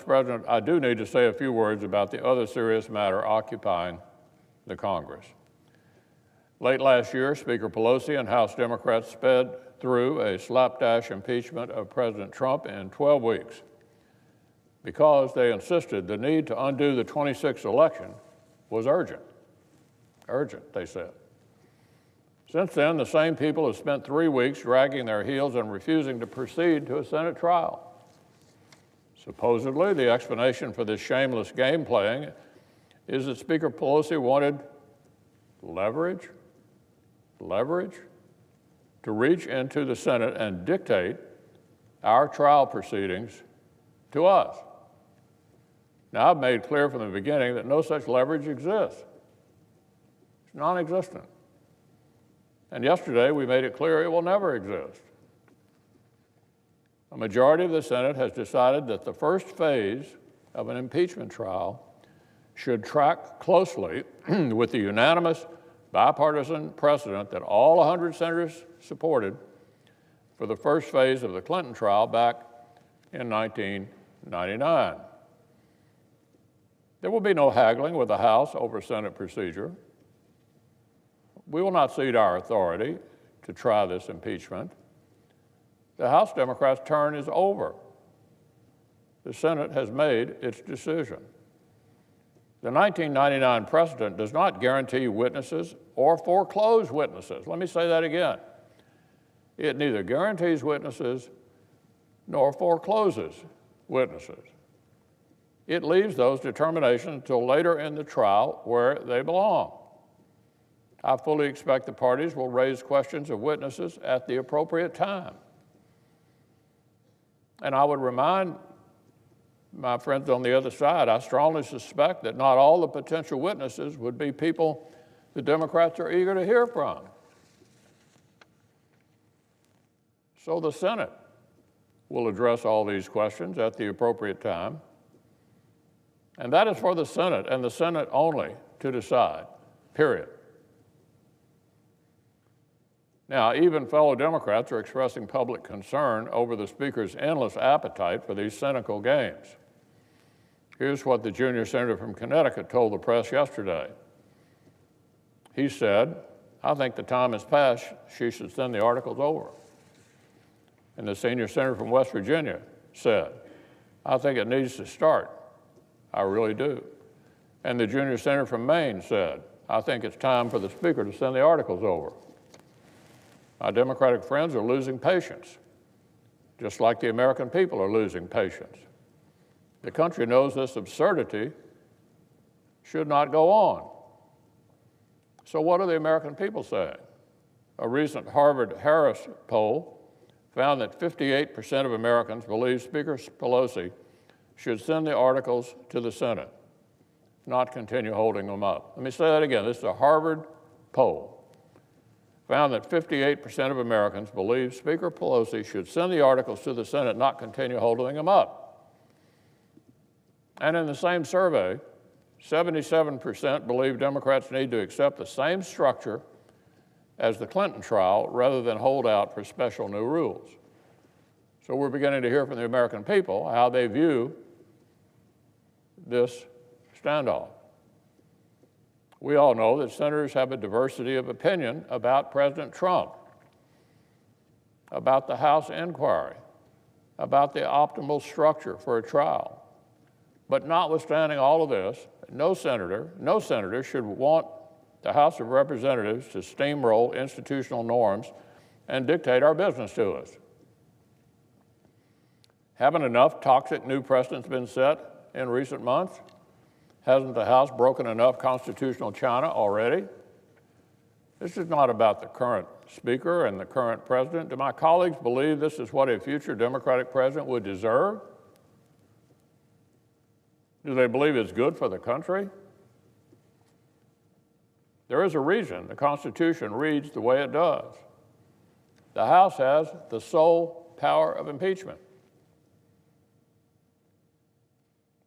President, I do need to say a few words about the other serious matter occupying the Congress. Late last year, Speaker Pelosi and House Democrats sped through a slapdash impeachment of President Trump in 12 weeks because they insisted the need to undo the 26th election was urgent. Urgent, they said. Since then, the same people have spent 3 weeks dragging their heels and refusing to proceed to a Senate trial. Supposedly, the explanation for this shameless game playing is that Speaker Pelosi wanted leverage to reach into the Senate and dictate our trial proceedings to us. Now, I've made clear from the beginning that no such leverage exists. It's non-existent. And yesterday, we made it clear it will never exist. A majority of the Senate has decided that the first phase of an impeachment trial should track closely with the unanimous bipartisan precedent that all 100 senators supported for the first phase of the Clinton trial back in 1999. There will be no haggling with the House over Senate procedure. We will not cede our authority to try this impeachment. The House Democrats' turn is over. The Senate has made its decision. The 1999 precedent does not guarantee witnesses or foreclose witnesses. Let me say that again. It neither guarantees witnesses nor forecloses witnesses. It leaves those determinations until later in the trial where they belong. I fully expect the parties will raise questions of witnesses at the appropriate time. And I would remind my friends on the other side, I strongly suspect that not all the potential witnesses would be people the Democrats are eager to hear from. So the Senate will address all these questions at the appropriate time. And that is for the Senate and the Senate only to decide, period. Now, even fellow Democrats are expressing public concern over the Speaker's endless appetite for these cynical games. Here's what the junior senator from Connecticut told the press yesterday. He said, I think the time has passed, she should send the articles over. And the senior senator from West Virginia said, I think it needs to start. I really do. And the junior senator from Maine said, I think it's time for the Speaker to send the articles over. Our Democratic friends are losing patience, just like the American people are losing patience. The country knows this absurdity should not go on. So what are the American people saying? A recent Harvard-Harris poll found that 58% of Americans believe Speaker Pelosi should send the articles to the Senate, not continue holding them up. Let me say that again. This is a Harvard poll. Found that 58% of Americans believe Speaker Pelosi should send the articles to the Senate, not continue holding them up. And in the same survey, 77% believe Democrats need to accept the same structure as the Clinton trial rather than hold out for special new rules. So we're beginning to hear from the American people how they view this standoff. We all know that senators have a diversity of opinion about President Trump, about the House inquiry, about the optimal structure for a trial. But notwithstanding all of this, no senator should want the House of Representatives to steamroll institutional norms and dictate our business to us. Haven't enough toxic new precedents been set in recent months? Hasn't the House broken enough constitutional china already? This is not about the current Speaker and the current President. Do my colleagues believe this is what a future Democratic president would deserve? Do they believe it's good for the country? There is a reason the Constitution reads the way it does. The House has the sole power of impeachment.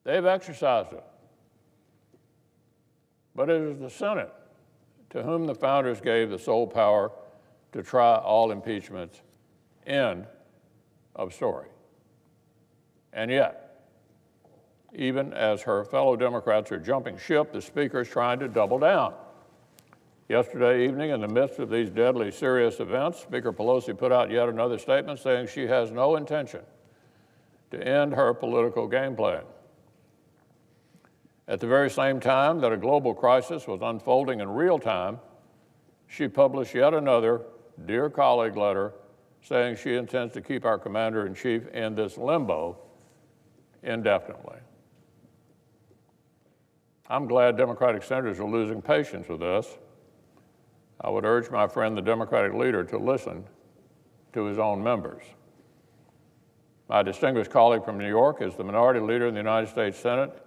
They've exercised it. But it is the Senate to whom the founders gave the sole power to try all impeachments. End of story. And yet, Even as her fellow Democrats are jumping ship, the Speaker is trying to double down. Yesterday evening, in the midst of these deadly serious events, Speaker Pelosi put out yet another statement saying she has no intention to end her political game plan. At the very same time that a global crisis was unfolding in real time, she published yet another Dear Colleague letter saying she intends to keep our Commander-in-Chief in this limbo indefinitely. I'm glad Democratic senators are losing patience with this. I would urge my friend, the Democratic leader, to listen to his own members. My distinguished colleague from New York is the Minority Leader in the United States Senate.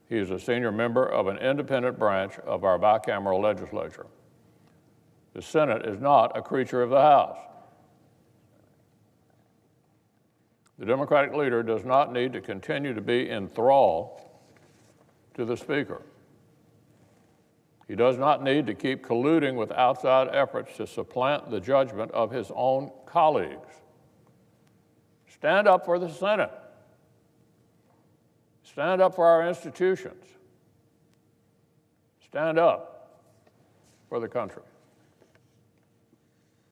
He is a senior member of an independent branch of our bicameral legislature. The Senate is not a creature of the House. The Democratic leader does not need to continue to be in thrall to the Speaker. He does not need to keep colluding with outside efforts to supplant the judgment of his own colleagues. Stand up for the Senate. Stand up for our institutions. Stand up for the country.